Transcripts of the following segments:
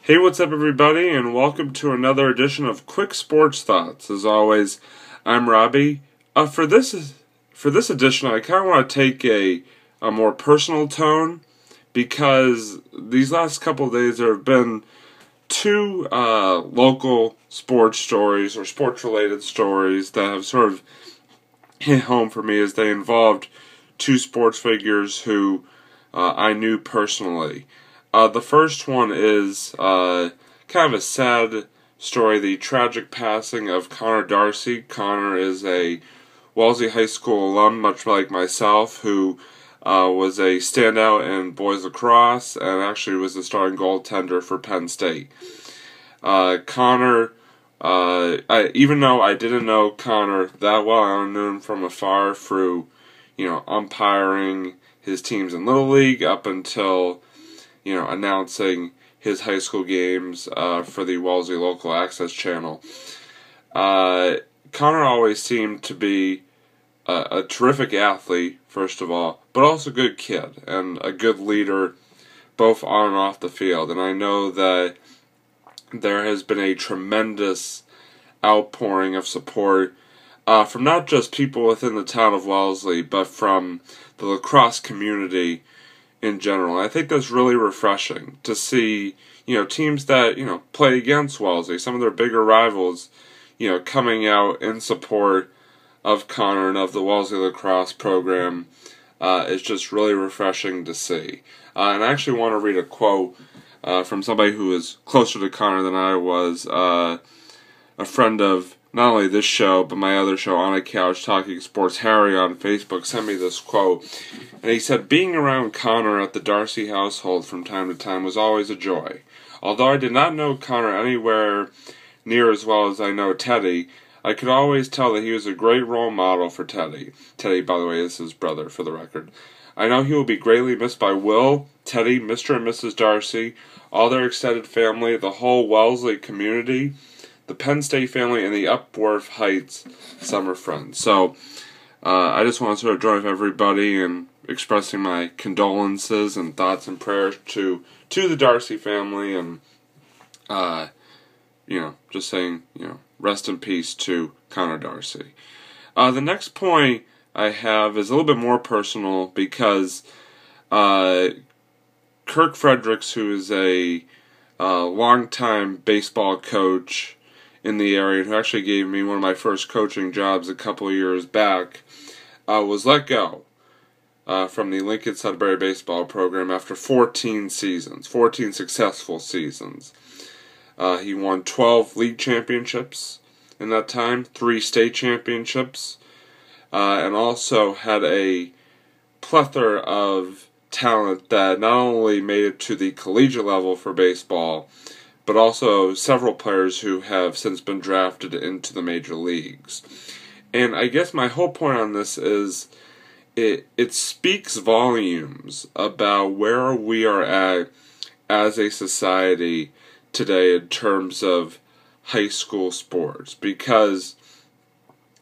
Hey, what's up, everybody, and welcome to another edition of Quick Sports Thoughts. As always, I'm Robbie. For this edition, I kind of want to take a more personal tone because these last couple of days there have been two local sports stories or sports-related stories that have sort of hit home for me as they involved two sports figures who I knew personally. The first one is kind of a sad story, the tragic passing of Connor Darcy. Connor is a Wellesley High School alum, much like myself, who was a standout in boys lacrosse and actually was the starting goaltender for Penn State. Connor, even though I didn't know Connor that well, I knew him from afar through, umpiring his teams in Little League up until announcing his high school games for the Wellesley Local Access Channel. Connor always seemed to be a terrific athlete, first of all, but also a good kid and a good leader, both on and off the field. And I know that there has been a tremendous outpouring of support from not just people within the town of Wellesley, but from the lacrosse community in general. I think that's really refreshing to see, teams that, play against Wellesley, some of their bigger rivals, coming out in support of Connor and of the Wellesley lacrosse program. It's just really refreshing to see. And I actually want to read a quote from somebody who is closer to Connor than I was, a friend of not only this show, but my other show, On a Couch Talking Sports. Harry on Facebook sent me this quote, and he said, "Being around Connor at the Darcy household from time to time was always a joy. Although I did not know Connor anywhere near as well as I know Teddy, I could always tell that he was a great role model for Teddy." Teddy, by the way, is his brother, for the record. "I know he will be greatly missed by Will, Teddy, Mr. and Mrs. Darcy, all their extended family, the whole Wellesley community, the Penn State family, and the Upworth Heights summer friends." So, I just want to sort of join with everybody in expressing my condolences and thoughts and prayers to the Darcy family, and, just saying, rest in peace to Connor Darcy. The next point I have is a little bit more personal because Kirk Fredericks, who is a longtime baseball coach in the area, who actually gave me one of my first coaching jobs a couple of years back, was let go from the Lincoln Sudbury baseball program after 14 successful seasons. He won 12 league championships in that time, 3 state championships, and also had a plethora of talent that not only made it to the collegiate level for baseball, but also several players who have since been drafted into the major leagues. And I guess my whole point on this is it speaks volumes about where we are at as a society today in terms of high school sports, because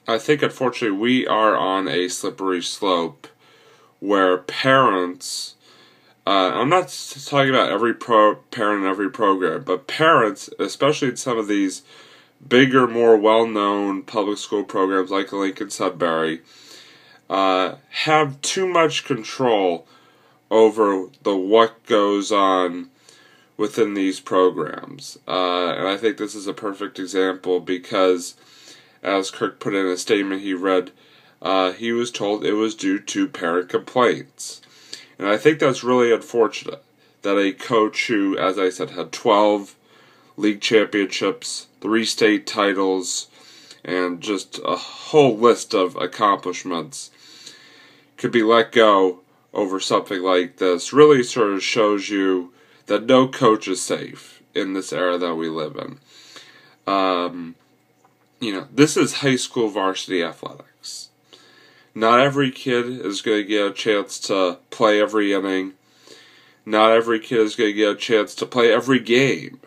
I think unfortunately we are on a slippery slope where parents, I'm not talking about every parent in every program, but parents, especially in some of these bigger, more well-known public school programs like Lincoln Sudbury, have too much control over what goes on within these programs. And I think this is a perfect example because, as Kirk put in a statement he read, he was told it was due to parent complaints. And I think that's really unfortunate that a coach who, as I said, had 12 league championships, 3 state titles, and just a whole list of accomplishments could be let go over something like this. Really sort of shows you that no coach is safe in this era that we live in. This is high school varsity athletics. Not every kid is going to get a chance to play every inning. Not every kid is going to get a chance to play every game.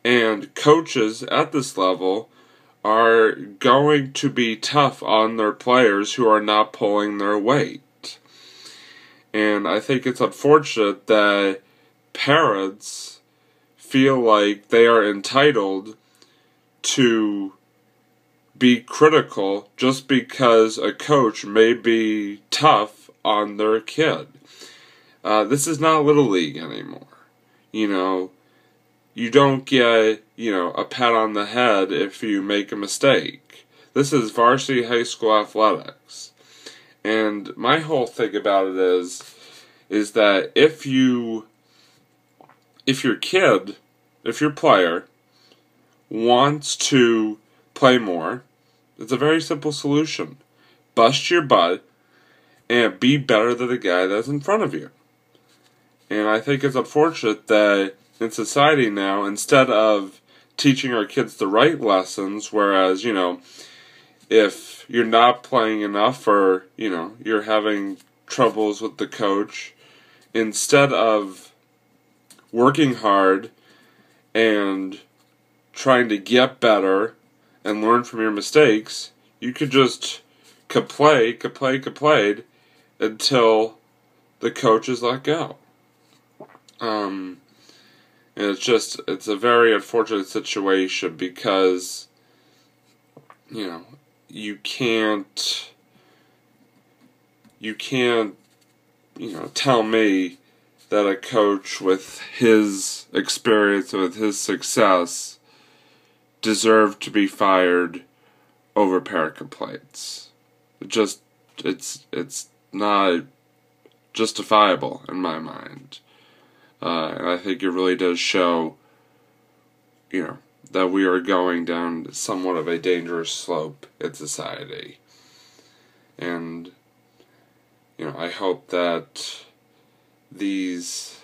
And coaches at this level are going to be tough on their players who are not pulling their weight. And I think it's unfortunate that parents feel like they are entitled to be critical just because a coach may be tough on their kid. This is not Little League anymore. You don't get, a pat on the head if you make a mistake. This is varsity high school athletics. And my whole thing about it is that if your player wants to play more, it's a very simple solution. Bust your butt and be better than the guy that's in front of you. And I think it's unfortunate that in society now, instead of teaching our kids the right lessons, whereas, if you're not playing enough or, you're having troubles with the coach, instead of working hard and trying to get better and learn from your mistakes, you could just complain until the coach is let go. And it's a very unfortunate situation because, you can't, tell me that a coach with his experience, with his success, deserved to be fired over parent complaints. It's not justifiable in my mind. And I think it really does show, that we are going down somewhat of a dangerous slope in society. And, I hope that this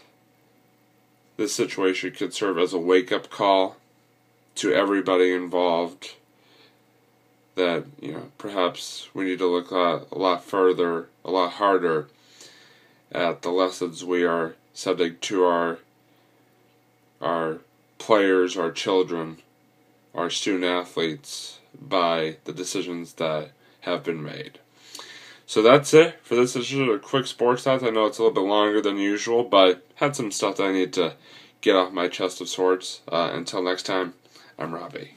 situation could serve as a wake-up call to everybody involved that, perhaps we need to look a lot further, a lot harder at the lessons we are sending to our players, our children, our student athletes by the decisions that have been made. So that's it for this edition of Quick Sports Thoughts. I know it's a little bit longer than usual, but had some stuff that I need to get off my chest of sorts. Until next time, I'm Robbie.